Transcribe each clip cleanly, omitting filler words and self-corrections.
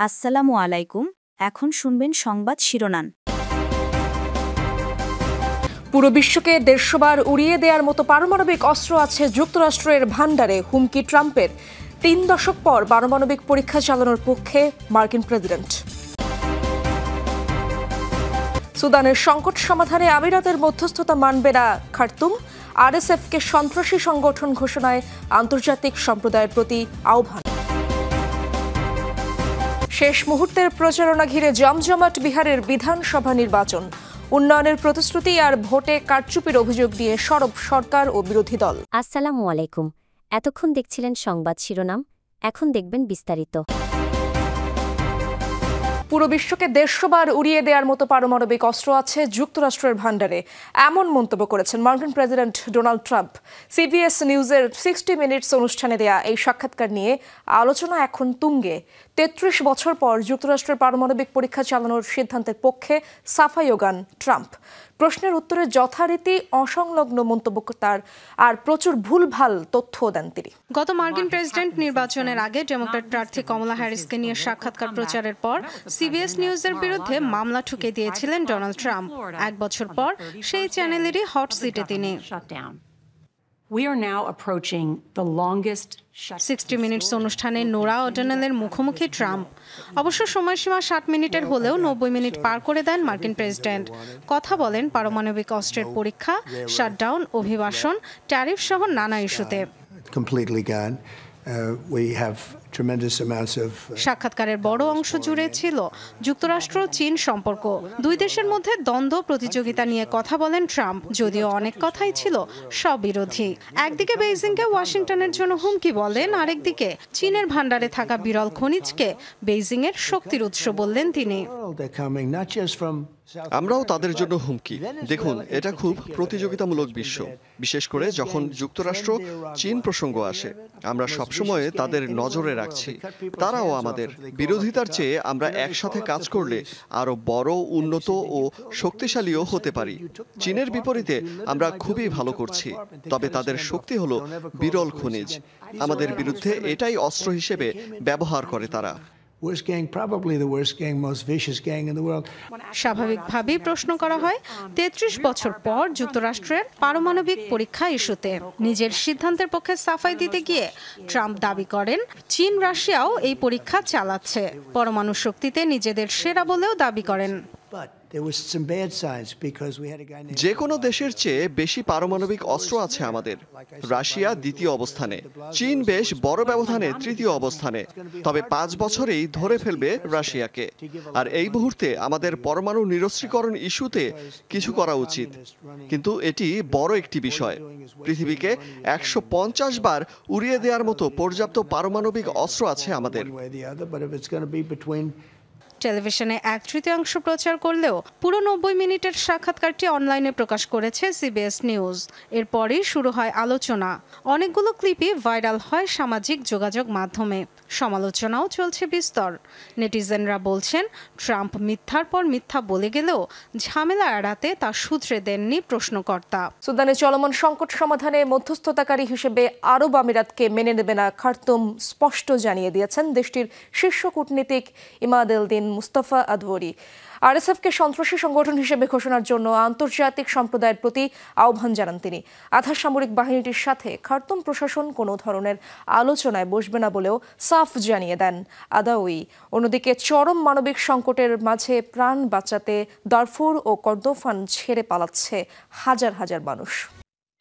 আসসালামু আলাইকুম। এখন শুনবেন সংবাদ শিরোনাম। পুরো বিশ্বকে ১৫০ বার উড়িয়ে দেওয়ার মতো পারমাণবিক অস্ত্র আছে যুক্তরাষ্ট্রের ভান্ডারে, হুমকি ট্রাম্পের। ৩ দশক পর পারমাণবিক পরীক্ষা চালানোর পক্ষে মার্কিন প্রেসিডেন্ট। সুদানের সংকট সমাধানে আমিরাতের মধ্যস্থতা মানবে না খার্তুম। আরএসএফকে সন্ত্রাসী সংগঠন ঘোষণায় আন্তর্জাতিক সম্প্রদায়ের প্রতি আহ্বান। শেষ মুহূর্তের প্রচারণা ঘিরে জমজমাট বিহারের বিধানসভা নির্বাচন। উন্নয়নের প্রতিশ্রুতি আর ভোটে কারচুপির অভিযোগ দিয়ে সরব সরকার ও বিরোধী দল। আসসালামু আলাইকুম। এতক্ষণ দেখছিলেন সংবাদ শিরোনাম, এখন দেখবেন বিস্তারিত। পুরো বিশ্বকে ১৫০ বার উড়িয়ে দেওয়ার মতো পারমাণবিক অস্ত্র আছে যুক্তরাষ্ট্রের ভান্ডারে, এমন মন্তব্য করেছেন মার্কিন প্রেসিডেন্ট ডোনাল্ড ট্রাম্প। সিবিএস নিউজের 60 মিনিটস অনুষ্ঠানে দেয়া এই সাক্ষাৎকার নিয়ে আলোচনা এখন তুঙ্গে। ৩৩ বছর পর যুক্তরাষ্ট্রের পারমাণবিক পরীক্ষা চালানোর সিদ্ধান্তের পক্ষে সাফাইও গান ট্রাম্প। প্রশ্নের উত্তরে যথারীতি অসংলগ্ন মন্তব্য তার, আর প্রচুর ভুলভাল তথ্য দেন তিনি। গত মার্কিন প্রেসিডেন্ট নির্বাচনের আগে ডেমোক্র্যাট প্রার্থী কমলা হ্যারিসকে নিয়ে সাক্ষাৎকার প্রচারের পর সিবিএস নিউজের বিরুদ্ধে মামলা ঠুকে দিয়েছিলেন ডোনাল্ড ট্রাম্প। ১ বছর পর সেই চ্যানেলেরই হট সিটে তিনি। 60 মিনিটস অনুষ্ঠানে নোরা ওডেনেলের মুখোমুখি ট্রাম্প। অবশ্য সময়সীমা 60 মিনিটের হলেও 90 মিনিট পার করে দেন মার্কিন প্রেসিডেন্ট। কথা বলেন পারমাণবিক অস্ত্রের পরীক্ষা, শাটডাউন, অভিবাসন, ট্যারিফ সহ নানা ইস্যুতে। সাক্ষাৎকারের বড় অংশ জুড়ে ছিল যুক্তরাষ্ট্র চীন সম্পর্ক। দুই দেশের মধ্যে দ্বন্দ্ব প্রতিযোগিতা নিয়ে কথা বলেন ট্রাম্প, যদিও অনেক কথাই ছিল স্ববিরোধী। একদিকে বেইজিংকে ওয়াশিংটনের জন্য হুমকি বলেন, আরেকদিকে চীনের ভান্ডারে থাকা বিরল খনিজকে বেইজিংয়ের শক্তির উৎস বললেন তিনি। আমরাও তাদের জন্য হুমকি। দেখুন, এটা খুব প্রতিযোগিতামূলক বিশ্ব, বিশেষ করে যখন যুক্তরাষ্ট্র চীন প্রসঙ্গ আসে। আমরা সবসময় তাদের নজরে রাখছি, তারাও আমাদের। বিরোধিতার চেয়ে আমরা একসাথে কাজ করলে আরো বড়, উন্নত ও শক্তিশালীও হতে পারি। চীনের বিপরীতে আমরা খুবই ভালো করছি, তবে তাদের শক্তি হলো বিরল খনিজ। আমাদের বিরুদ্ধে এটাই অস্ত্র হিসেবে ব্যবহার করে তারা। স্বাভাবিকভাবেই প্রশ্ন করা হয় ৩৩ বছর পর যুক্তরাষ্ট্রের পারমাণবিক পরীক্ষা ইস্যুতে। নিজের সিদ্ধান্তের পক্ষে সাফাই দিতে গিয়ে ট্রাম্প দাবি করেন চীন, রাশিয়াও এই পরীক্ষা চালাচ্ছে। পরমাণু শক্তিতে নিজেদের সেরা বলেও দাবি করেন। যে কোনো দেশের চেয়ে বেশি পারমাণবিক অস্ত্র আছে আমাদের। রাশিয়া দ্বিতীয় অবস্থানে, চীন বেশ বড় ব্যবধানে তৃতীয় অবস্থানে। তবে 5 বছরেই ধরে ফেলবে রাশিয়াকে। আর এই মুহূর্তে আমাদের পরমাণু নিরস্ত্রীকরণ ইস্যুতে কিছু করা উচিত। কিন্তু এটি বড় একটি বিষয়। পৃথিবীকে 150 বার উড়িয়ে দেওয়ার মতো পর্যাপ্ত পারমাণবিক অস্ত্র আছে আমাদের। টেলিভিশনে 1/3 প্রচার করলেও পুরো 90 মিনিটের সাক্ষাৎকারটি অনলাইনে প্রকাশ করেছে সিবিএস নিউজ। এরপরই শুরু হয় আলোচনা। অনেকগুলো ক্লিপই ভাইরাল হয় সামাজিক যোগাযোগ মাধ্যমে। সমালোচনাও চলছে বিস্তর। নেটিজেনরা বলছেন ট্রাম্প মিথ্যার পর মিথ্যা বলে গেলেও ঝামেলা এড়াতে তা শুধরে দেননি প্রশ্নকর্তা। সুদানে চলমান সংকট সমাধানে মধ্যস্থতাকারী হিসেবে আরব আমিরাতকে মেনে নেবে না খার্তুম স্পষ্ট জানিয়ে দিয়েছেন দেশটির শীর্ষ কূটনীতিক ইমাদ-এল-দিন মুস্তাফা আদওয়ারি। আরএসএফকে সন্ত্রাসী সংগঠন হিসেবে ঘোষণার জন্য আন্তর্জাতিক সম্প্রদায়ের প্রতি আহ্বান জানান তিনি। আধা সামরিক বাহিনীটির সাথে খার্তুম প্রশাসন কোনো ধরনের আলোচনায় বসবে না বলেও সাফ জানিয়ে দেন আদাওয়ি। অন্যদিকে চরম মানবিক সংকটের মাঝে প্রাণ বাঁচাতে দারফুর ও কর্দোফান ছেড়ে পালাচ্ছে হাজার হাজার মানুষ।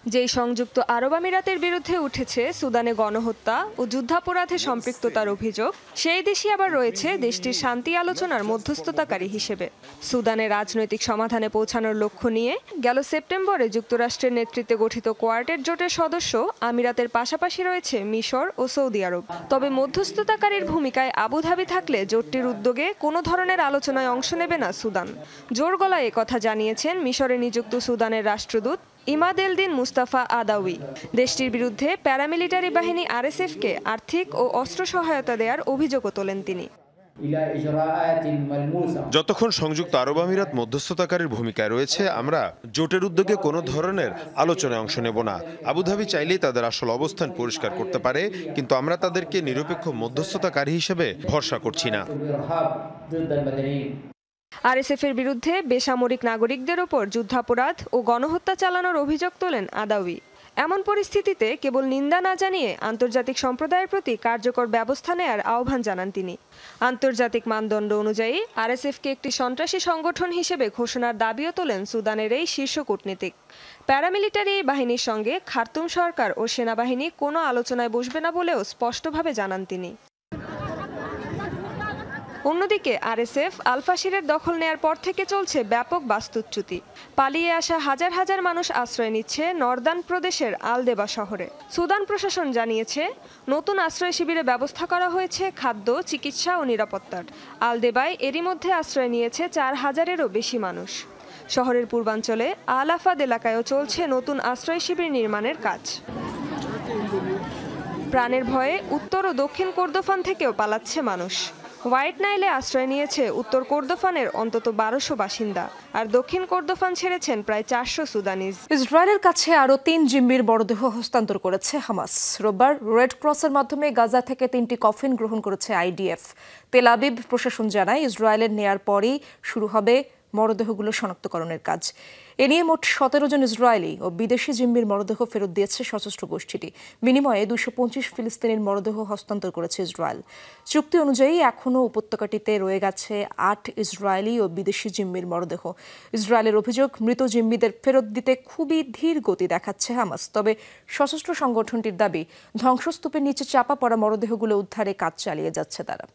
যেই সংযুক্ত আরব আমিরাতের বিরুদ্ধে উঠেছে সুদানে গণহত্যা ও যুদ্ধাপরাধে সম্পৃক্ততার অভিযোগ, সেই দেশই আবার রয়েছে দেশটির শান্তি আলোচনার মধ্যস্থতাকারী হিসেবে। সুদানে রাজনৈতিক সমাধানে পৌঁছানোর লক্ষ্য নিয়ে গেল সেপ্টেম্বরে যুক্তরাষ্ট্রের নেতৃত্বে গঠিত কোয়ার্টেট জোটের সদস্য আমিরাতের পাশাপাশি রয়েছে মিশর ও সৌদি আরব। তবে মধ্যস্থতাকারীর ভূমিকায় আবুধাবি থাকলে জোটটির উদ্যোগে কোনো ধরনের আলোচনায় অংশ নেবে না সুদান। জোর গলায় একথা জানিয়েছেন মিশরে নিযুক্ত সুদানের রাষ্ট্রদূত ইমাদ-এল-দিন মুস্তাফা আদাওয়ি। দেশটির বিরুদ্ধে প্যারামিলিটারি বাহিনী আরএসএফকে আর্থিক ও অস্ত্র সহায়তা দেওয়ার অভিযোগও তোলেন তিনি। যতক্ষণ সংযুক্ত আরব আমিরাত মধ্যস্থতাকারীর ভূমিকায় রয়েছে, আমরা জোটের উদ্যোগে কোনো ধরনের আলোচনায় অংশ নেব না। আবুধাবি চাইলেই তাদের আসল অবস্থান পরিষ্কার করতে পারে, কিন্তু আমরা তাদেরকে নিরপেক্ষ মধ্যস্থতাকারী হিসেবে ভরসা করছি না। আরএসএফের বিরুদ্ধে বেসামরিক নাগরিকদের ওপর যুদ্ধাপরাধ ও গণহত্যা চালানোর অভিযোগ তোলেন আদাউই। এমন পরিস্থিতিতে কেবল নিন্দা না জানিয়ে আন্তর্জাতিক সম্প্রদায়ের প্রতি কার্যকর ব্যবস্থা নেয়ার আহ্বান জানান তিনি। আন্তর্জাতিক মানদণ্ড অনুযায়ী আরএসএফকে একটি সন্ত্রাসী সংগঠন হিসেবে ঘোষণার দাবিও তোলেন সুদানের এই শীর্ষ কূটনীতিক। প্যারামিলিটারি বাহিনীর সঙ্গে খার্তুম সরকার ও সেনাবাহিনী কোনো আলোচনায় বসবে না বলেও স্পষ্টভাবে জানান তিনি। অন্যদিকে আরএসএফ আল-ফাশিরের দখল নেয়ার পর থেকে চলছে ব্যাপক বাস্তুচ্যুতি। পালিয়ে আসা হাজার হাজার মানুষ আশ্রয় নিচ্ছে নর্দার্ন প্রদেশের আলদেবা শহরে। সুদান প্রশাসন জানিয়েছে, নতুন আশ্রয় শিবিরে ব্যবস্থা করা হয়েছে খাদ্য, চিকিৎসা ও নিরাপত্তার। আলদেবায় এরই মধ্যে আশ্রয় নিয়েছে 4000-এরও বেশি মানুষ। শহরের পূর্বাঞ্চলে আল-আফাদ এলাকায়ও চলছে নতুন আশ্রয় শিবির নির্মাণের কাজ। প্রাণের ভয়ে উত্তর ও দক্ষিণ কর্দোফান থেকেও পালাচ্ছে মানুষ। হোয়াইট নাইলে আশ্রয় নিয়েছে উত্তর কর্দোফানের অন্তত 1200 বাসিন্দা, আর দক্ষিণ কর্দোফান ছেড়েছেন প্রায় 400 সুদানিজ। ইসরায়েলের কাছে আরও 3 জিম্মির মরদেহ হস্তান্তর করেছে হামাস। রোববার রেড ক্রসের মাধ্যমে গাজা থেকে 3টি কফিন গ্রহণ করেছে আইডিএফ। তেল আবিব প্রশাসন জানায়, ইসরায়েলের নেয়ার পরই শুরু হবে মরদেহগুলো শনাক্তকরণের কাজ। এ নিয়ে মোট 17 জন ইসরায়েলি ও বিদেশি জিম্মির মরদেহ ফেরত দিয়েছে সশস্ত্র গোষ্ঠীটি। বিনিময়ে 225 ফিলিস্তিনির মরদেহ হস্তান্তর করেছে ইসরায়েল। চুক্তি অনুযায়ী এখনও উপত্যকাটিতে রয়ে গেছে 8 ইসরায়েলি ও বিদেশি জিম্মির মরদেহ। ইসরায়েলের অভিযোগ, মৃত জিম্মিদের ফেরত দিতে খুবই ধীর গতি দেখাচ্ছে হামাস। তবে সশস্ত্র সংগঠনটির দাবি, ধ্বংসস্তূপের নিচে চাপা পড়া মরদেহগুলো উদ্ধারে কাজ চালিয়ে যাচ্ছে তারা।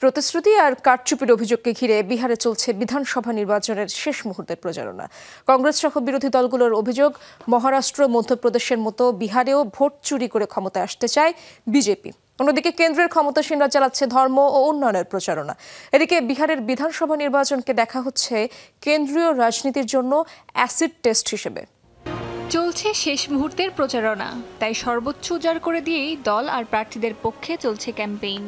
প্রতিশ্রুতি আর কারচুপির অভিযোগকে ঘিরে বিহারে চলছে বিধানসভা নির্বাচনের শেষ মুহূর্তের প্রচারণা। কংগ্রেস সহ বিরোধী দলগুলোর অভিযোগ, মহারাষ্ট্র, মধ্যপ্রদেশের মতো বিহারেও ভোট চুরি করে ক্ষমতায় আসতে চায় বিজেপি। অন্যদিকে কেন্দ্রের ক্ষমতাসীনরা চালাচ্ছে ধর্ম ও উন্নয়নের প্রচারণা। এদিকে বিহারের বিধানসভা নির্বাচনকে দেখা হচ্ছে কেন্দ্রীয় রাজনীতির জন্য অ্যাসিড টেস্ট হিসেবে। চলছে শেষ মুহূর্তের প্রচারণা, তাই সর্বোচ্চ উজাড় করে দিয়েই দল আর প্রার্থীদের পক্ষে চলছে ক্যাম্পেইন।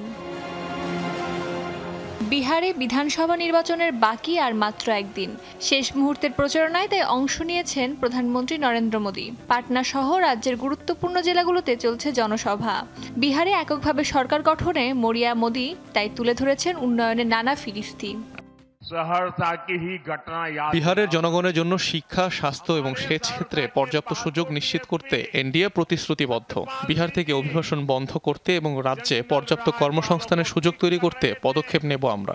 বিহারে বিধানসভা নির্বাচনের বাকি আর মাত্র একদিন। শেষ মুহূর্তের প্রচারণায় তাই অংশ নিয়েছেন প্রধানমন্ত্রী নরেন্দ্র মোদী। পাটনা সহ রাজ্যের গুরুত্বপূর্ণ জেলাগুলোতে চলছে জনসভা। বিহারে এককভাবে সরকার গঠনে মরিয়া মোদী তাই তুলে ধরেছেন উন্নয়নের নানা ফিরিস্তি। বিহারের জনগণের জন্য শিক্ষা, স্বাস্থ্য এবং সেচ ক্ষেত্রে পর্যাপ্ত সুযোগ নিশ্চিত করতে এনডিএ প্রতিশ্রুতিবদ্ধ। বিহার থেকে অভিবাসন বন্ধ করতে এবং রাজ্যে পর্যাপ্ত কর্মসংস্থানের সুযোগ তৈরি করতে পদক্ষেপ নেব আমরা।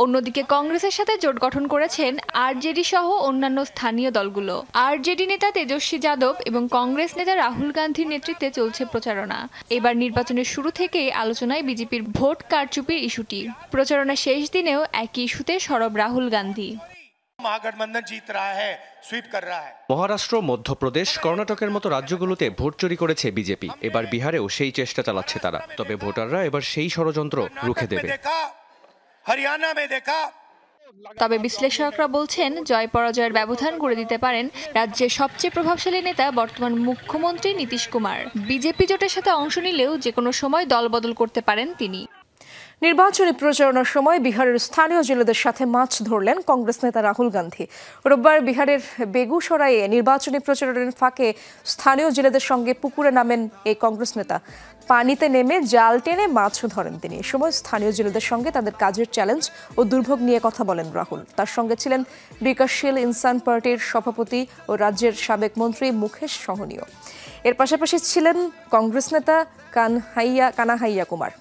অন্যদিকে কংগ্রেসের সাথে জোট গঠন করেছেন আরজেডি সহ অন্যান্য স্থানীয় দলগুলো। আরজেডি নেতা তেজস্বী যাদব এবং কংগ্রেস নেতা রাহুল গান্ধীর নেতৃত্বে চলছে প্রচারণা। এবার নির্বাচনের শুরু থেকেই আলোচনায় বিজেপির ভোট কারচুপির ইস্যুটি। প্রচারণা শেষ দিনেও একই ইস্যুতে সরব রাহুল গান্ধী। মহারাষ্ট্র, মধ্যপ্রদেশ, কর্ণাটকের মতো রাজ্যগুলোতে ভোট চুরি করেছে বিজেপি। এবার বিহারেও সেই চেষ্টা চালাচ্ছে তারা। তবে ভোটাররা এবার সেই ষড়যন্ত্র রুখে দেবে। তবে বিশ্লেষকরা বলছেন, জয় পরাজয়ের ব্যবধান করে দিতে পারেন রাজ্যের সবচেয়ে প্রভাবশালী নেতা বর্তমান মুখ্যমন্ত্রী নীতিশ কুমার। বিজেপি জোটের সাথে অংশ নিলেও যে কোনো সময় দল বদল করতে পারেন তিনি। নির্বাচনী প্রচারণার সময় বিহারের স্থানীয় জেলেদের সাথে মাছ ধরলেন কংগ্রেস নেতা রাহুল গান্ধী। রোববার বিহারের বেগুসরাইয়ে নির্বাচনী প্রচারণের ফাঁকে স্থানীয় জেলেদের সঙ্গে পুকুরে নামেন এই কংগ্রেস নেতা। পানিতে নেমে জাল টেনে মাছও ধরেন তিনি। এ সময় স্থানীয় জেলেদের সঙ্গে তাদের কাজের চ্যালেঞ্জ ও দুর্ভোগ নিয়ে কথা বলেন রাহুল। তার সঙ্গে ছিলেন বিকাশশীল ইনসান পার্টির সভাপতি ও রাজ্যের সাবেক মন্ত্রী মুকেশ সহনীয়। এর পাশাপাশি ছিলেন কংগ্রেস নেতা কানহাইয়া কুমার।